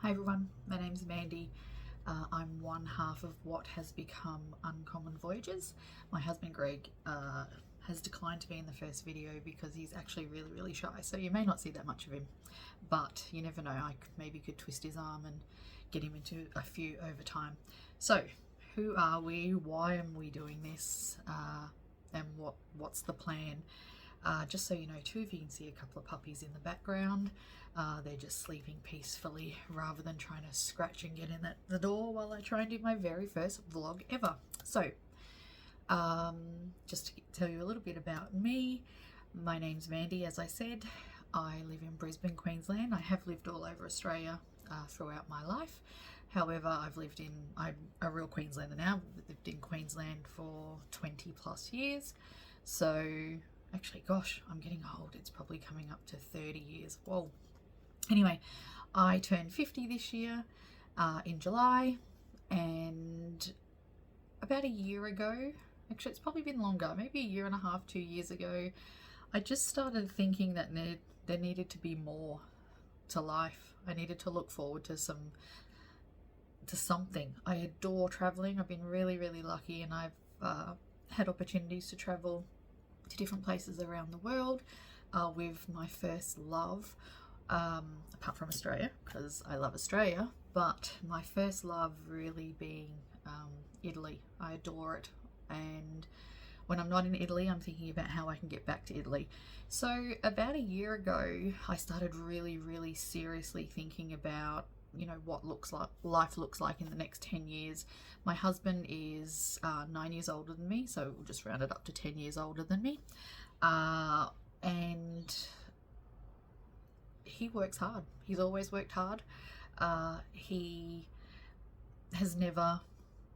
Hi everyone, my name's Mandy. I'm one half of what has become Uncommon Voyages. My husband Greg has declined to be in the first video because he's actually really shy, so you may not see that much of him, but you never know, maybe could twist his arm and get him into a few over time. So who are we, why am we doing this, and what's the plan? Just so you know too, if you can see a couple of puppies in the background, they're just sleeping peacefully rather than trying to scratch and get in at the door while I try and do my very first vlog ever. So just to tell you a little bit about me, my name's Mandy. As I said, I live in Brisbane, Queensland. I have lived all over Australia throughout my life. However, I'm a real Queenslander now. I've lived in Queensland for 20 plus years. So actually, gosh, I'm getting old. It's probably coming up to 30 years. Whoa. Anyway, I turned 50 this year in July, and about a year ago, actually it's probably been longer, maybe a year and a half, 2 years ago, I just started thinking that there needed to be more to life. I needed to look forward to something. I adore traveling. I've been really lucky, and I've had opportunities to travel to different places around the world with my first love, apart from Australia, because I love Australia, but my first love really being Italy. I adore it, and when I'm not in Italy, I'm thinking about how I can get back to Italy. So about a year ago, I started really seriously thinking about, you know, what life looks like in the next 10 years. My husband is 9 years older than me, so we'll just round it up to 10 years older than me, and he works hard. He's always worked hard. He has never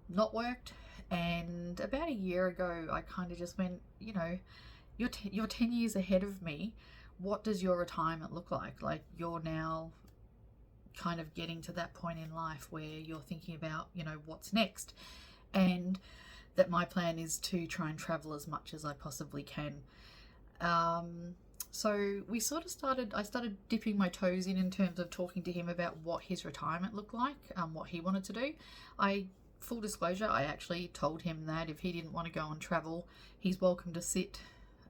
not worked, and about a year ago I kind of just went, you know, you're 10 years ahead of me. What does your retirement look like? Like, you're now kind of getting to that point in life where you're thinking about, you know, what's next, and that my plan is to try and travel as much as I possibly can. So we sort of I started dipping my toes in terms of talking to him about what his retirement looked like, what he wanted to do. Full disclosure, I actually told him that if he didn't want to go and travel, he's welcome to sit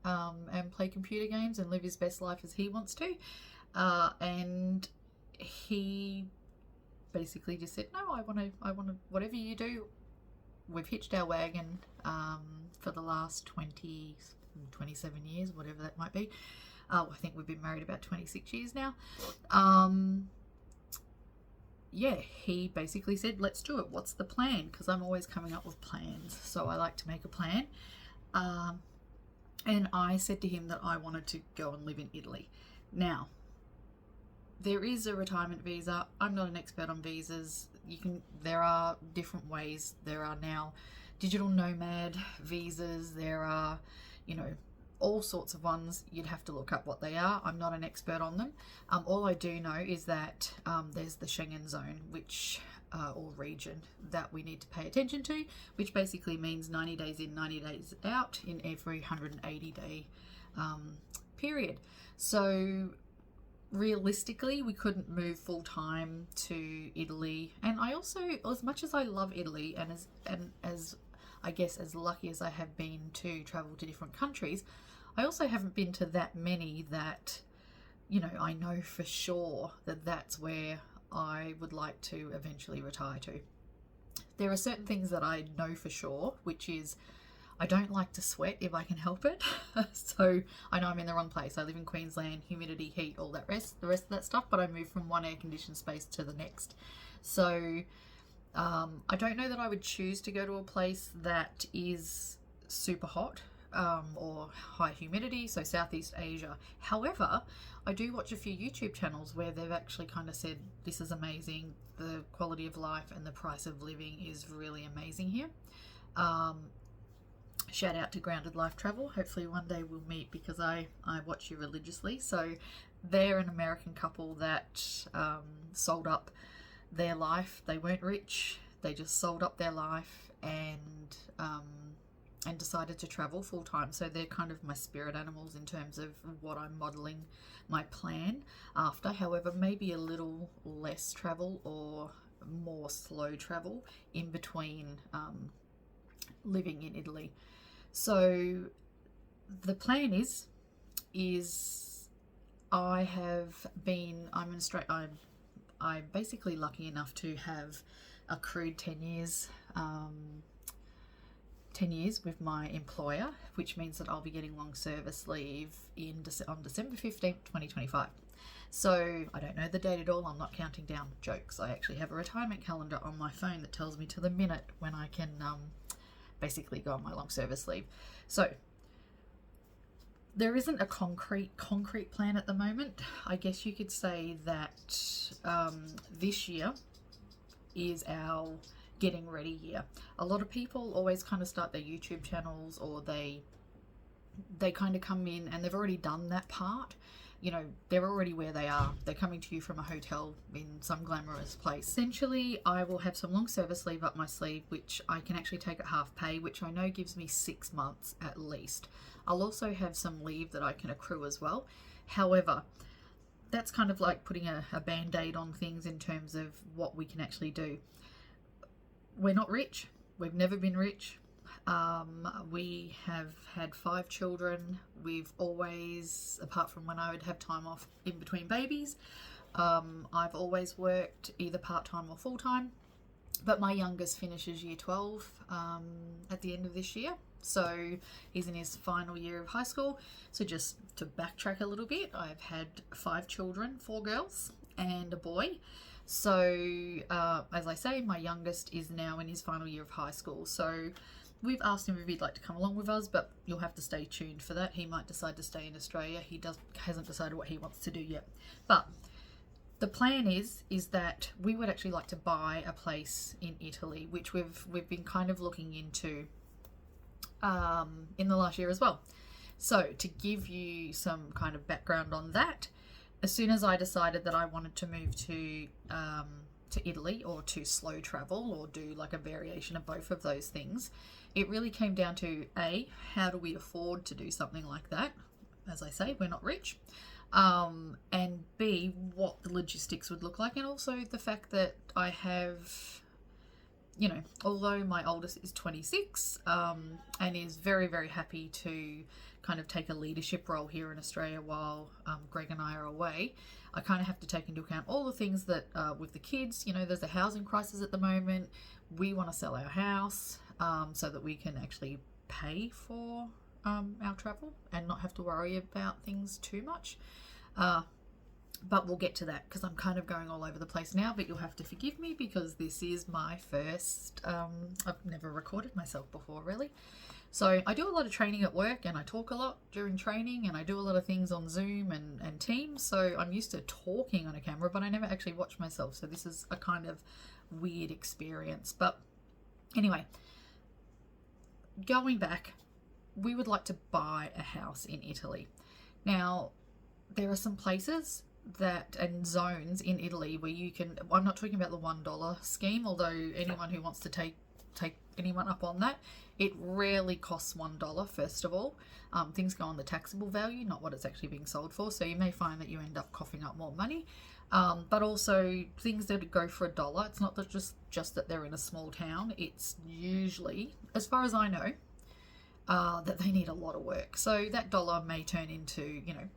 and play computer games and live his best life as he wants to, and he basically just said, no, I want to, whatever you do. We've hitched our wagon for the last 27 years, whatever that might be. I think we've been married about 26 years now. Yeah, he basically said, let's do it. What's the plan? Because I'm always coming up with plans, so I like to make a plan. And I said to him that I wanted to go and live in Italy. Now, there is a retirement visa. I'm not an expert on visas. There are different ways. There are now digital nomad visas. There are, you know, all sorts of ones. You'd have to look up what they are. I'm not an expert on them. All I do know is that there's the Schengen zone, which or region, that we need to pay attention to, which basically means 90 days in, 90 days out in every 180-day period. So realistically, we couldn't move full time to Italy. And I also, as much as I love Italy, and as I guess as lucky as I have been to travel to different countries, I also haven't been to that many that, you know, I know for sure that that's where I would like to eventually retire to. There are certain things that I know for sure, which is I don't like to sweat if I can help it. So I know I'm in the wrong place. I live in Queensland, humidity, heat, all that the rest of that stuff, but I move from one air conditioned space to the next. So I don't know that I would choose to go to a place that is super hot or high humidity, so Southeast Asia. However, I do watch a few YouTube channels where they've actually kind of said, this is amazing, the quality of life and the price of living is really amazing here. Shout out to Grounded Life Travel. Hopefully one day we'll meet, because I watch you religiously. So they're an American couple that sold up their life. They weren't rich. They just sold up their life and and decided to travel full time. So they're kind of my spirit animals in terms of what I'm modeling my plan after. However, maybe a little less travel or more slow travel in between living in Italy. So the plan is I'm basically lucky enough to have accrued 10 years 10 years with my employer, which means that I'll be getting long service leave on December 15th, 2025. So I don't know the date at all. I'm not counting down. Jokes. I actually have a retirement calendar on my phone that tells me to the minute when I can basically go on my long service leave. So there isn't a concrete plan at the moment. I guess you could say that this year is our getting ready year. A lot of people always kind of start their YouTube channels, or they kind of come in and they've already done that part. You know, they're already where they are. They're coming to you from a hotel in some glamorous place. Essentially, I will have some long service leave up my sleeve, which I can actually take at half pay, which I know gives me 6 months at least. I'll also have some leave that I can accrue as well. However, that's kind of like putting a band-aid on things in terms of what we can actually do. We're not rich. We've never been rich. We have had 5 children. We've always, apart from when I would have time off in between babies, I've always worked either part-time or full-time. But my youngest finishes year 12 at the end of this year. So he's in his final year of high school. So just to backtrack a little bit, I've had 5 children, 4 girls and a boy. So as I say, my youngest is now in his final year of high school. So we've asked him if he'd like to come along with us, but you'll have to stay tuned for that. He might decide to stay in Australia. He hasn't decided what he wants to do yet. But the plan is that we would actually like to buy a place in Italy, which we've been kind of looking into in the last year as well. So to give you some kind of background on that, as soon as I decided that I wanted to move to Italy, or to slow travel, or do like a variation of both of those things, it really came down to A, how do we afford to do something like that? As I say, we're not rich. And B, what the logistics would look like, and also the fact that I have, you know, although my oldest is 26 and is very, very happy to kind of take a leadership role here in Australia while Greg and I are away, I kind of have to take into account all the things that with the kids, you know, there's a housing crisis at the moment. We want to sell our house so that we can actually pay for our travel and not have to worry about things too much. But we'll get to that because I'm kind of going all over the place now, but you'll have to forgive me because this is my first, I've never recorded myself before really. So I do a lot of training at work and I talk a lot during training, and I do a lot of things on Zoom and Teams. So I'm used to talking on a camera, but I never actually watch myself. So this is a kind of weird experience. But anyway, going back, we would like to buy a house in Italy. Now, there are some places and zones in Italy where you can, I'm not talking about the $1 scheme, although anyone who wants to take anyone up on that, it rarely costs $1, first of all. Things go on the taxable value, not what it's actually being sold for, so you may find that you end up coughing up more money. But also things that go for $1, it's not that just that they're in a small town, it's usually, as far as I know, that they need a lot of work. So that dollar may turn into, you know,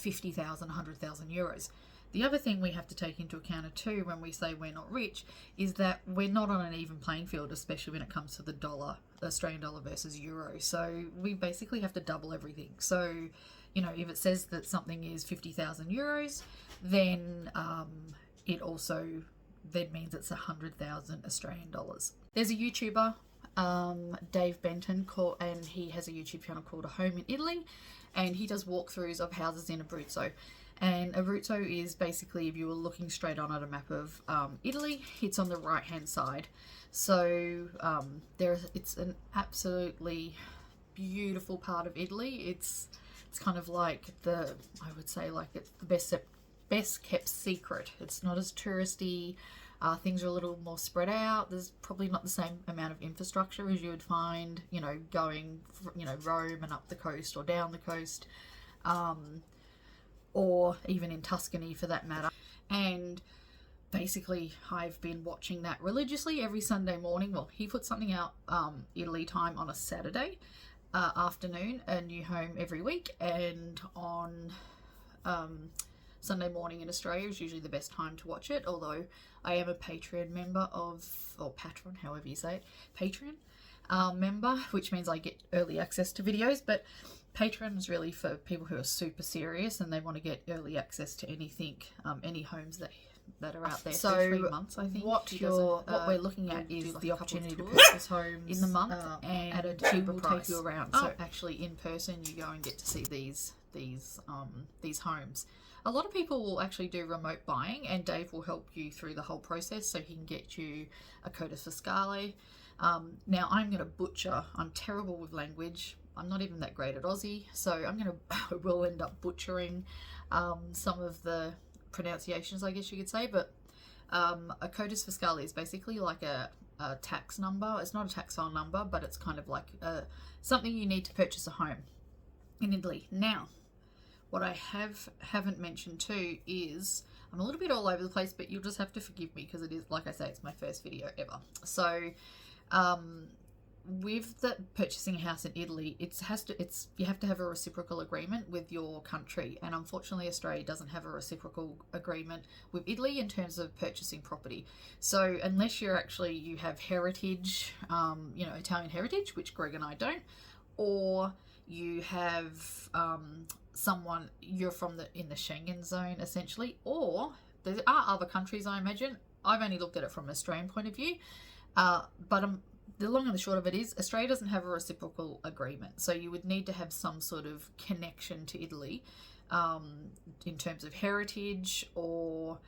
50,000, 100,000 euros. The other thing we have to take into account too when we say we're not rich is that we're not on an even playing field, especially when it comes to the dollar, Australian dollar versus euro. So we basically have to double everything. So, you know, if it says that something is 50,000 euros, then it also then means it's 100,000 Australian dollars. There's a YouTuber, Dave Benton, and he has a YouTube channel called A Home in Italy, and he does walkthroughs of houses in Abruzzo. And Abruzzo is basically, if you were looking straight on at a map of Italy, it's on the right hand side. So it's an absolutely beautiful part of Italy. It's kind of like I would say like it's the best kept secret. It's not as touristy. Things are a little more spread out. There's probably not the same amount of infrastructure as you would find, you know, going, you know, Rome and up the coast or down the coast, or even in Tuscany for that matter. And basically I've been watching that religiously every Sunday morning. Well, he puts something out Italy time on a Saturday afternoon, a new home every week, and on Sunday morning in Australia is usually the best time to watch it, although I am a Patreon member of, or patron, however you say it, Patreon member, which means I get early access to videos. But Patreon is really for people who are super serious and they want to get early access to anything, any homes that are out there. So for 3 months, I think. What we're looking at is like the opportunity to purchase homes in the month, and at a cheaper price. Will take you around. So actually, in person, you go and get to see these homes. A lot of people will actually do remote buying, and Dave will help you through the whole process, so he can get you a codice fiscale. Now, I'm going to butcher. I'm terrible with language. I'm not even that great at Aussie, so I will end up butchering some of the pronunciations, I guess you could say. But a codice fiscale is basically like a tax number. It's not a tax file number, but it's kind of like something you need to purchase a home in Italy. Now, what I haven't mentioned too is, I'm a little bit all over the place, but you'll just have to forgive me because it is, like I say, it's my first video ever. So with the purchasing a house in Italy, you have to have a reciprocal agreement with your country, and unfortunately Australia doesn't have a reciprocal agreement with Italy in terms of purchasing property. So unless you have heritage, you know, Italian heritage, which Greg and I don't, or you have you're in the Schengen zone essentially, or there are other countries, I imagine. I've only looked at it from an Australian point of view, but the long and the short of it is Australia doesn't have a reciprocal agreement, so you would need to have some sort of connection to Italy in terms of heritage or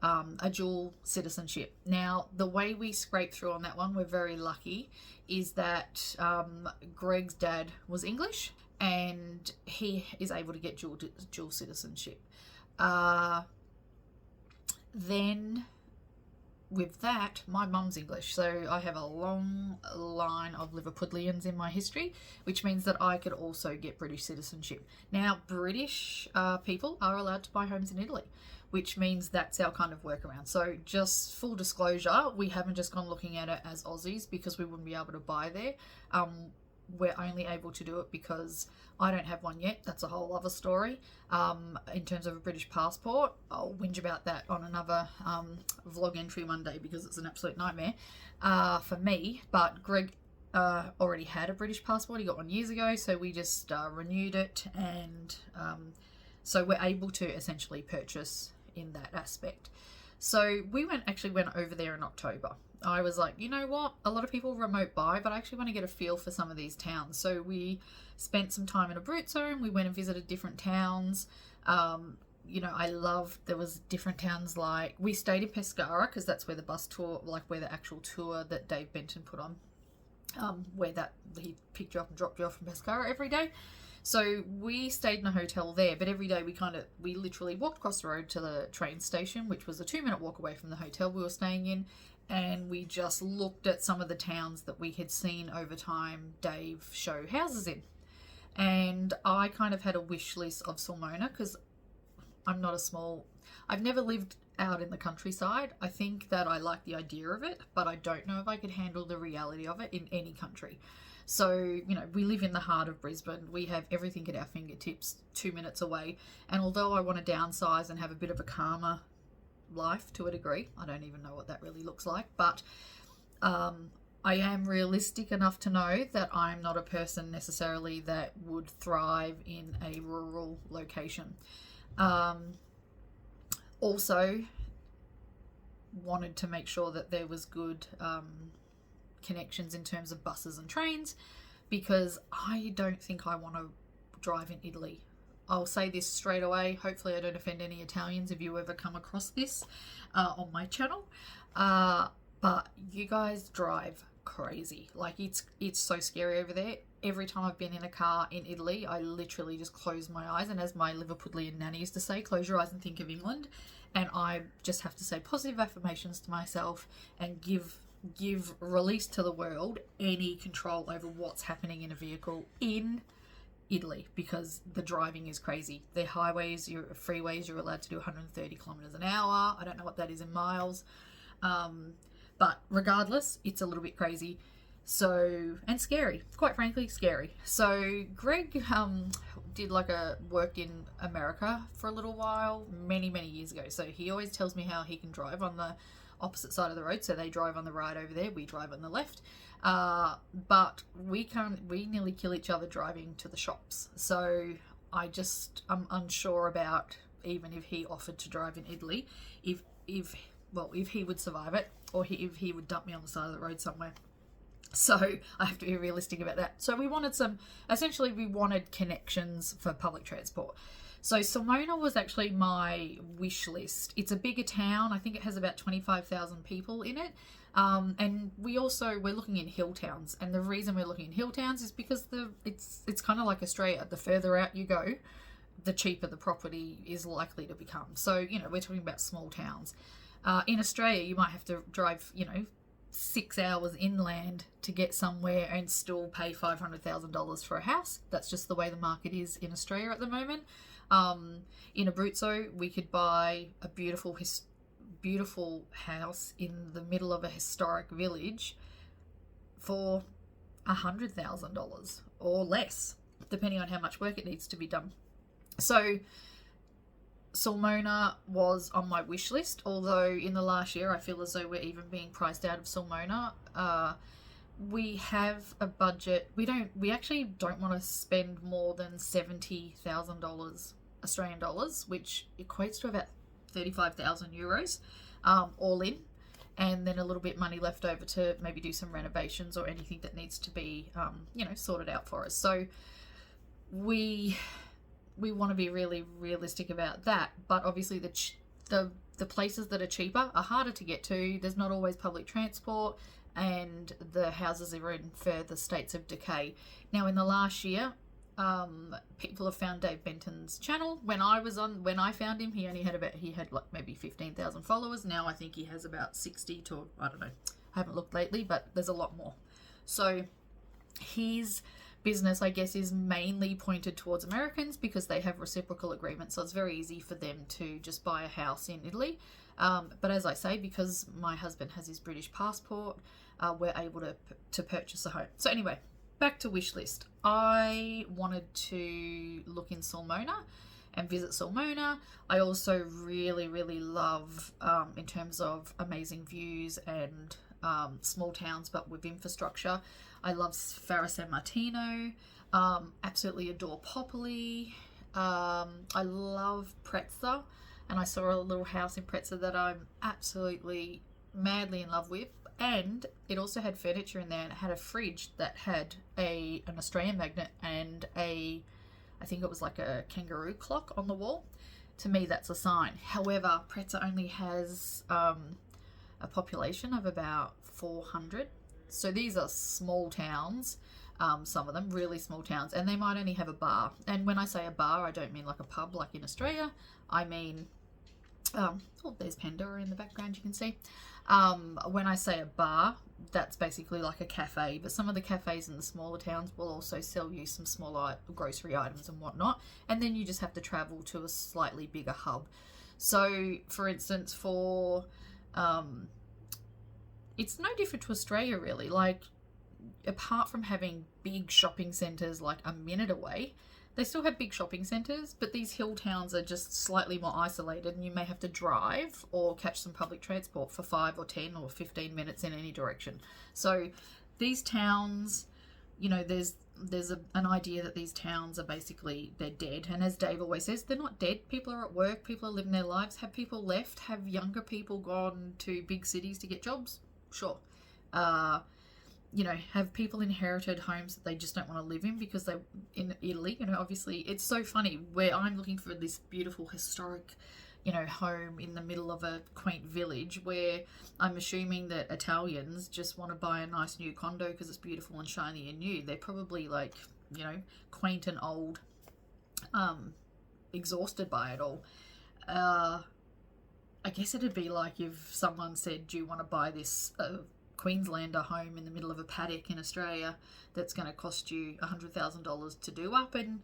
a dual citizenship. Now, the way we scrape through on that one, we're very lucky, is that Greg's dad was English and he is able to get dual citizenship. Then with that, my mum's English, so I have a long line of Liverpudlians in my history, which means that I could also get British citizenship. Now, British people are allowed to buy homes in Italy, which means that's our kind of workaround. So just full disclosure, we haven't just gone looking at it as Aussies because we wouldn't be able to buy there. We're only able to do it because I don't have one yet. That's a whole other story. In terms of a British passport, I'll whinge about that on another vlog entry one day because it's an absolute nightmare for me. But Greg already had a British passport. He got one years ago, so we just renewed it, and so we're able to essentially purchase in that aspect. So we actually went over there in October. I was like, you know what? A lot of people remote buy, but I actually want to get a feel for some of these towns. So we spent some time in Abruzzo. We went and visited different towns. You know, there was different towns, like we stayed in Pescara because that's where the bus tour, like where the actual tour that Dave Benton put on, where he picked you up and dropped you off from Pescara every day. So we stayed in a hotel there, but every day we literally walked across the road to the train station, which was a 2-minute walk away from the hotel we were staying in. And we just looked at some of the towns that we had seen over time Dave show houses in. And I kind of had a wish list of Sulmona because I've never lived out in the countryside. I think that I like the idea of it, but I don't know if I could handle the reality of it in any country. So, you know, we live in the heart of Brisbane. We have everything at our fingertips 2 minutes away. And although I want to downsize and have a bit of a calmer life to a degree, I don't even know what that really looks like, but I am realistic enough to know that I'm not a person necessarily that would thrive in a rural location. Also wanted to make sure that there was good connections in terms of buses and trains, because I don't think I want to drive in Italy. I'll say this straight away. Hopefully I don't offend any Italians if you ever come across this on my channel. But you guys drive crazy. Like it's so scary over there. Every time I've been in a car in Italy, I literally just close my eyes, and as my Liverpudlian nanny used to say, close your eyes and think of England. And I just have to say positive affirmations to myself and give release to the world any control over what's happening in a vehicle in Italy, because the driving is crazy. Their highways, your freeways, you're allowed to do 130 kilometers an hour. I don't know what that is in miles. But regardless, it's a little bit crazy. So, and scary, quite frankly, scary. So Greg worked in America for a little while, many years ago. So he always tells me how he can drive on the opposite side of the road. So they drive on the right over there, we drive on the left. But we nearly kill each other driving to the shops. So I'm unsure about, even if he offered to drive in Italy, if he would survive it, or if he would dump me on the side of the road somewhere. So I have to be realistic about that. So we wanted connections for public transport. So Sulmona was actually my wish list. It's a bigger town. I think it has about 25,000 people in it. And we're looking in hill towns. And the reason we're looking in hill towns is because it's kind of like Australia. The further out you go, the cheaper the property is likely to become. So, we're talking about small towns. In Australia, you might have to drive, 6 hours inland to get somewhere and still pay $500,000 for a house. That's just the way the market is in Australia at the moment. In Abruzzo, we could buy a beautiful house in the middle of a historic village for $100,000 or less, depending on how much work it needs to be done. So Sulmona was on my wish list, although in the last year I feel as though we're even being priced out of Sulmona. We have a budget. We actually don't want to spend more than $70,000 Australian dollars, which equates to about 35,000 euros, all in, and then a little bit money left over to maybe do some renovations or anything that needs to be, sorted out for us. So we want to be really realistic about that, but obviously the places that are cheaper are harder to get to. There's not always public transport, and the houses are in further states of decay. Now, in the last year, people have found Dave Benton's channel. When I found him, he had like maybe 15,000 followers. Now I think he has about 60 to, I don't know, I haven't looked lately, but there's a lot more. So his business, I guess, is mainly pointed towards Americans because they have reciprocal agreements. So it's very easy for them to just buy a house in Italy. But as I say, because my husband has his British passport, we're able to purchase a home. So anyway, back to wish list. I wanted to look in Sulmona and visit Sulmona. I also really love, in terms of amazing views and small towns but with infrastructure, I love Fara San Martino. Absolutely adore Popoli. I love Prezza, and I saw a little house in Prezza that I'm absolutely madly in love with. And it also had furniture in there, and it had a fridge that had an Australian magnet and I think it was like a kangaroo clock on the wall. To me, that's a sign. However, Prezza only has a population of about 400. So these are small towns, some of them really small towns, and they might only have a bar. And when I say a bar, I don't mean like a pub like in Australia. I mean, there's Pandora in the background, you can see. When I say a bar, that's basically like a cafe, but some of the cafes in the smaller towns will also sell you some smaller grocery items and whatnot, and then you just have to travel to a slightly bigger hub. So, for instance, it's no different to Australia, really. Like, apart from having big shopping centres like a minute away, they still have big shopping centres, but these hill towns are just slightly more isolated, and you may have to drive or catch some public transport for 5 or 10 or 15 minutes in any direction. So these towns, there's an idea that these towns are basically, they're dead. And as Dave always says, they're not dead. People are at work, people are living their lives. Have people left? Have younger people gone to big cities to get jobs? Sure. Have people inherited homes that they just don't want to live in because in Italy, obviously it's so funny where I'm looking for this beautiful historic, home in the middle of a quaint village, where I'm assuming that Italians just want to buy a nice new condo because it's beautiful and shiny and new. They're probably like, quaint and old, exhausted by it all. I guess it'd be like if someone said, do you want to buy this Queenslander home in the middle of a paddock in Australia that's going to cost you $100,000 to do up, and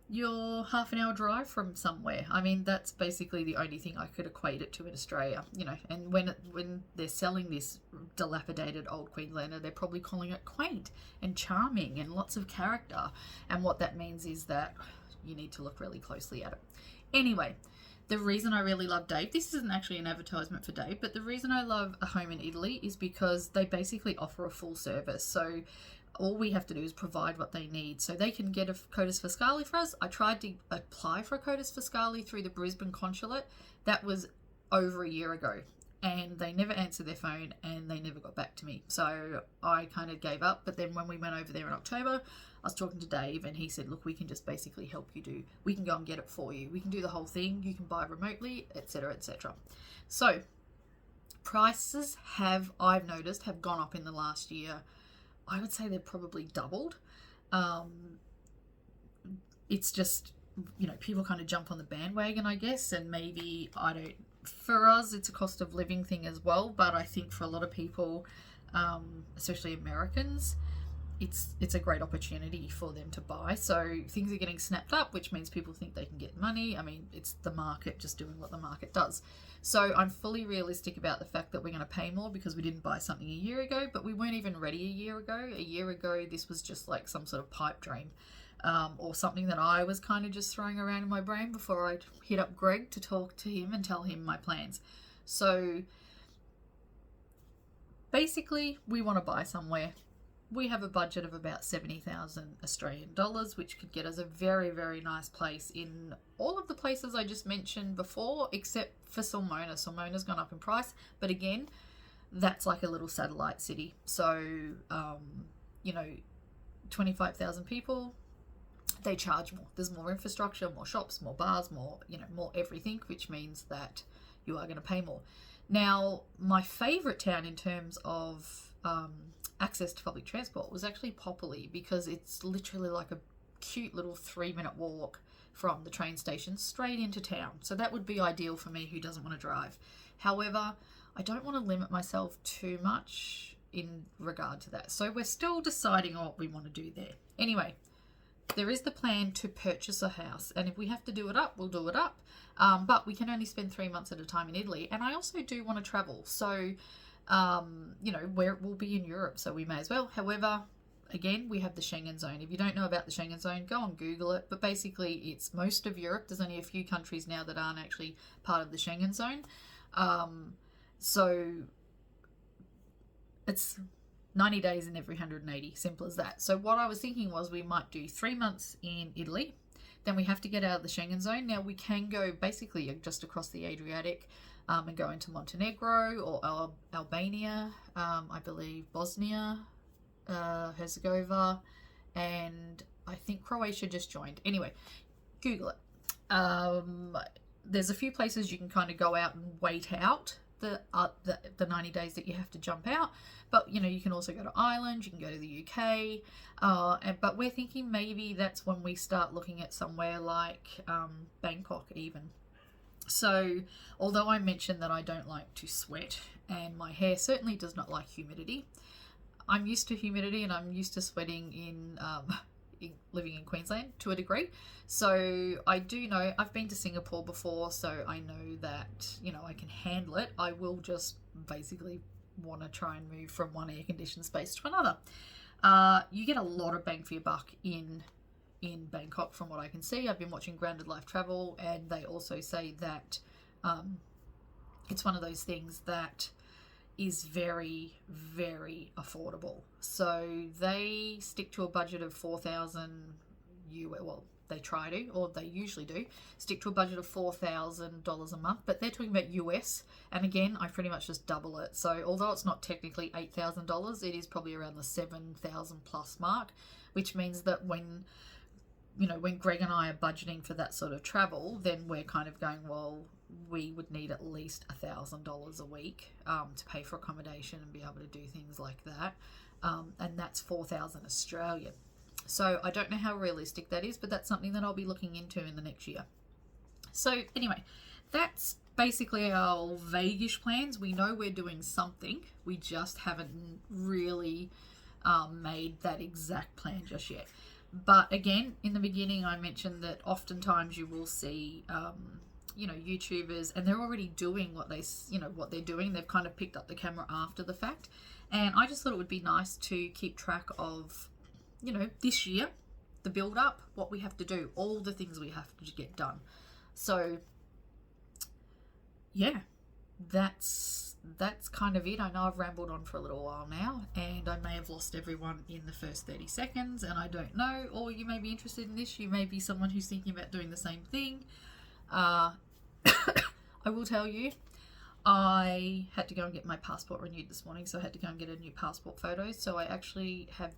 you're half an hour drive from somewhere. I mean, that's basically the only thing I could equate it to in Australia, and when they're selling this dilapidated old Queenslander, they're probably calling it quaint and charming and lots of character, and what that means is that you need to look really closely at it. Anyway, the reason I really love Dave, this isn't actually an advertisement for Dave, but the reason I love a home in Italy is because they basically offer a full service. So all we have to do is provide what they need. So they can get a Codis Fiscale for us. I tried to apply for a Codis Fiscale through the Brisbane consulate. That was over a year ago, and they never answered their phone and they never got back to me. So I kind of gave up. But then when we went over there in October, I was talking to Dave and he said, look, we can just basically help you we can go and get it for you. We can do the whole thing. You can buy remotely, etc., etc. So prices I've noticed, have gone up in the last year. I would say they're probably doubled. It's just, people kind of jump on the bandwagon, I guess, and maybe for us, it's a cost of living thing as well. But I think for a lot of people, especially Americans, it's a great opportunity for them to buy. So things are getting snapped up, which means people think they can get money. I mean, it's the market just doing what the market does. So I'm fully realistic about the fact that we're going to pay more because we didn't buy something a year ago, but we weren't even ready a year ago. A year ago, this was just like some sort of pipe dream, or something that I was kind of just throwing around in my brain before I hit up Greg to talk to him and tell him my plans. So basically, we want to buy somewhere. We have a budget of about 70,000 Australian dollars, which could get us a very, very nice place in all of the places I just mentioned before, except for Salmona. Salmona's gone up in price, but again, that's like a little satellite city. So, 25,000 people, they charge more. There's more infrastructure, more shops, more bars, more everything, which means that you are going to pay more. Now, my favourite town in terms of access to public transport was actually Popoli, because it's literally like a cute little 3-minute walk from the train station straight into town. So that would be ideal for me who doesn't want to drive. However, I don't want to limit myself too much in regard to that. So we're still deciding on what we want to do there. Anyway, there is the plan to purchase a house, and if we have to do it up, we'll do it up. But we can only spend 3 months at a time in Italy, and I also do want to travel. So where we'll be in Europe, so we may as well. However, again, we have the Schengen zone. If you don't know about the Schengen zone, go and Google it. But basically, it's most of Europe. There's only a few countries now that aren't actually part of the Schengen zone. So it's 90 days in every 180, simple as that. So what I was thinking was we might do 3 months in Italy. Then we have to get out of the Schengen zone. Now we can go basically just across the Adriatic, and go into Montenegro or Albania, I believe Bosnia, Herzegovina, and I think Croatia just joined. Anyway, Google it. There's a few places you can kind of go out and wait out the 90 days that you have to jump out, but you can also go to Ireland, you can go to the UK, but we're thinking maybe that's when we start looking at somewhere like Bangkok even. So, although I mentioned that I don't like to sweat and my hair certainly does not like humidity, I'm used to humidity and I'm used to sweating in living in Queensland to a degree. So I do know, I've been to Singapore before, so I know that, I can handle it. I will just basically want to try and move from one air conditioned space to another. You get a lot of bang for your buck in Bangkok from what I can see. I've been watching Grounded Life Travel, and they also say that it's one of those things that is very, very affordable. So they stick to a budget of 4,000 well, they try to, or they usually do, stick to a budget of $4,000 a month, but they're talking about US, and again, I pretty much just double it. So although it's not technically $8,000, it is probably around the 7,000 plus mark, which means that when Greg and I are budgeting for that sort of travel, then we're kind of going, well, we would need at least $1,000 a week to pay for accommodation and be able to do things like that. And that's 4,000 Australian. So I don't know how realistic that is, but that's something that I'll be looking into in the next year. So anyway, that's basically our vague-ish plans. We know we're doing something. We just haven't really made that exact plan just yet. But again, in the beginning, I mentioned that oftentimes you will see, YouTubers, and they're already doing what they're doing. They've kind of picked up the camera after the fact. And I just thought it would be nice to keep track of, this year, the build up, what we have to do, all the things we have to get done. So, yeah, that's kind of it. I know I've rambled on for a little while now, and I may have lost everyone in the first 30 seconds, and I don't know, or you may be interested in this. You may be someone who's thinking about doing the same thing. I will tell you, I had to go and get my passport renewed this morning, so I had to go and get a new passport photo. So I actually have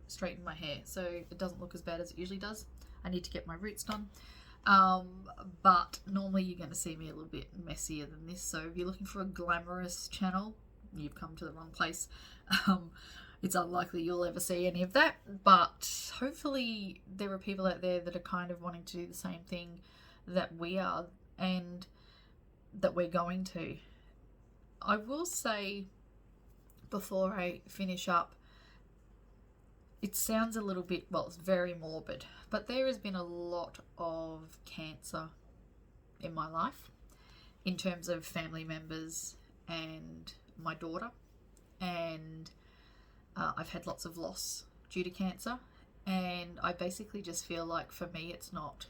straightened my hair, so it doesn't look as bad as it usually does. I need to get my roots done. But normally you're going to see me a little bit messier than this. So if you're looking for a glamorous channel, you've come to the wrong place. It's unlikely you'll ever see any of that, but hopefully there are people out there that are kind of wanting to do the same thing that we are and that we're going to. I will say, before I finish up, it sounds a little bit, well, it's very morbid, but there has been a lot of cancer in my life in terms of family members and my daughter, and I've had lots of loss due to cancer, and I basically just feel like for me it's not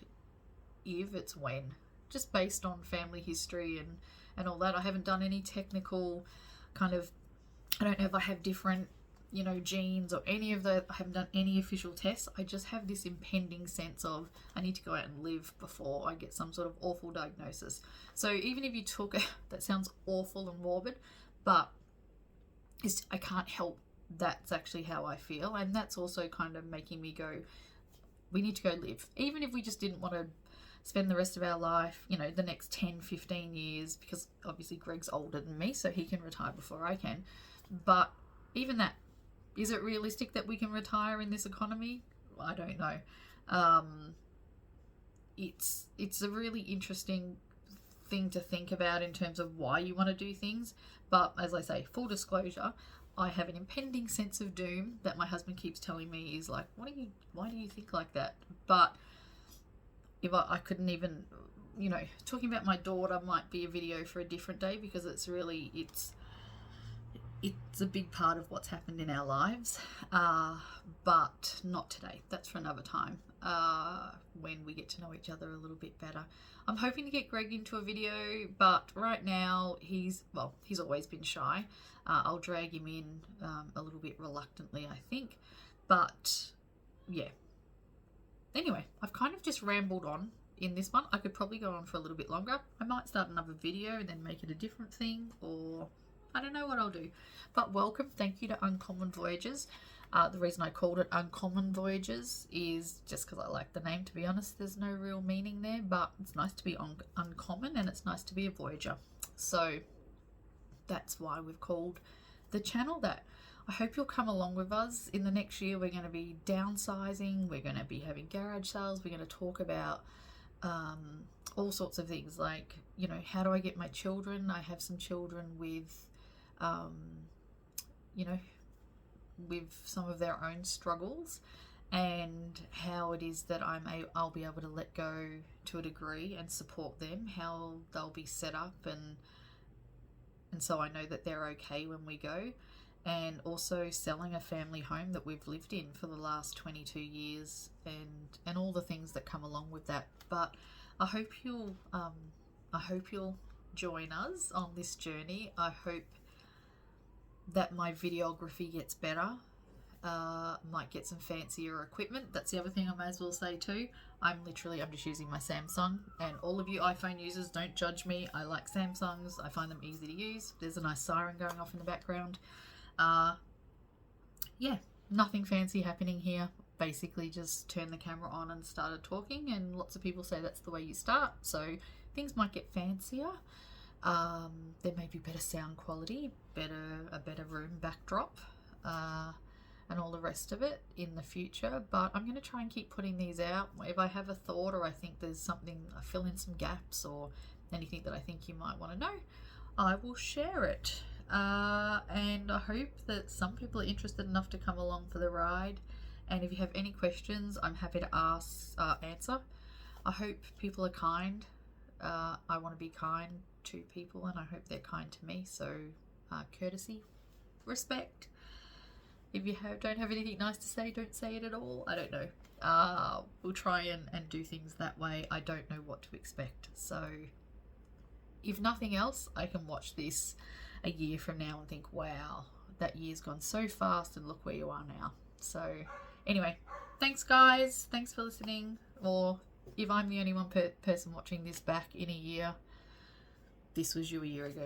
if, it's when, just based on family history and all that. I haven't done any technical kind of, I don't know if I have different genes or any of that. I haven't done any official tests. I just have this impending sense of I need to go out and live before I get some sort of awful diagnosis. So even if you took that sounds awful and morbid, but I can't help, that's actually how I feel. And that's also kind of making me go, we need to go live. Even if we just didn't want to spend the rest of our life, the next 10, 15 years, because obviously Greg's older than me, so he can retire before I can. But even that, is it realistic that we can retire in this economy? I don't know. It's a really interesting thing to think about in terms of why you want to do things. But as I say, full disclosure, I have an impending sense of doom that my husband keeps telling me is like, why do you think like that? But if I couldn't even, talking about my daughter might be a video for a different day, because it's a big part of what's happened in our lives, but not today. That's for another time, when we get to know each other a little bit better. I'm hoping to get Greg into a video, but right now he's always been shy. I'll drag him in a little bit reluctantly, I think, but yeah. Anyway, I've kind of just rambled on in this one. I could probably go on for a little bit longer. I might start another video and then make it a different thing, or I don't know what I'll do. But welcome. Thank you to Uncommon Voyages. The reason I called it Uncommon Voyages is just because I like the name, to be honest. There's no real meaning there, but it's nice to be uncommon, and it's nice to be a Voyager. So that's why we've called the channel that. I hope you'll come along with us. In the next year, we're going to be downsizing. We're going to be having garage sales. We're going to talk about all sorts of things like, how do I get my children? I have some children with, with some of their own struggles, and how it is that I'll be able to let go to a degree and support them, how they'll be set up, and so I know that they're okay when we go. And also selling a family home that we've lived in for the last 22 years, and all the things that come along with that. But I hope you'll join us on this journey. I hope that my videography gets better. Might get some fancier equipment. That's the other thing I may as well say too. I'm just using my Samsung, and all of you iPhone users, don't judge me. I like Samsungs. I find them easy to use. There's a nice siren going off in the background. Yeah, nothing fancy happening here. Basically just turned the camera on and started talking, and lots of people say that's the way you start. So things might get fancier. There may be better sound quality, a better room backdrop, and all the rest of it in the future. But I'm going to try and keep putting these out. If I have a thought, or I think there's something, I fill in some gaps or anything that I think you might want to know, I will share it. And I hope that some people are interested enough to come along for the ride. And if you have any questions, I'm happy to answer. I hope people are kind. I want to be kind to people, and I hope they're kind to me. So courtesy, respect. If you don't have anything nice to say, don't say it at all. I don't know. We'll try and do things that way. I don't know what to expect. So if nothing else, I can watch this a year from now and think, wow, that year's gone so fast, and look where you are now. So anyway, thanks guys. Thanks for listening. Or if I'm the only one person watching this back in a year, this was you a year ago.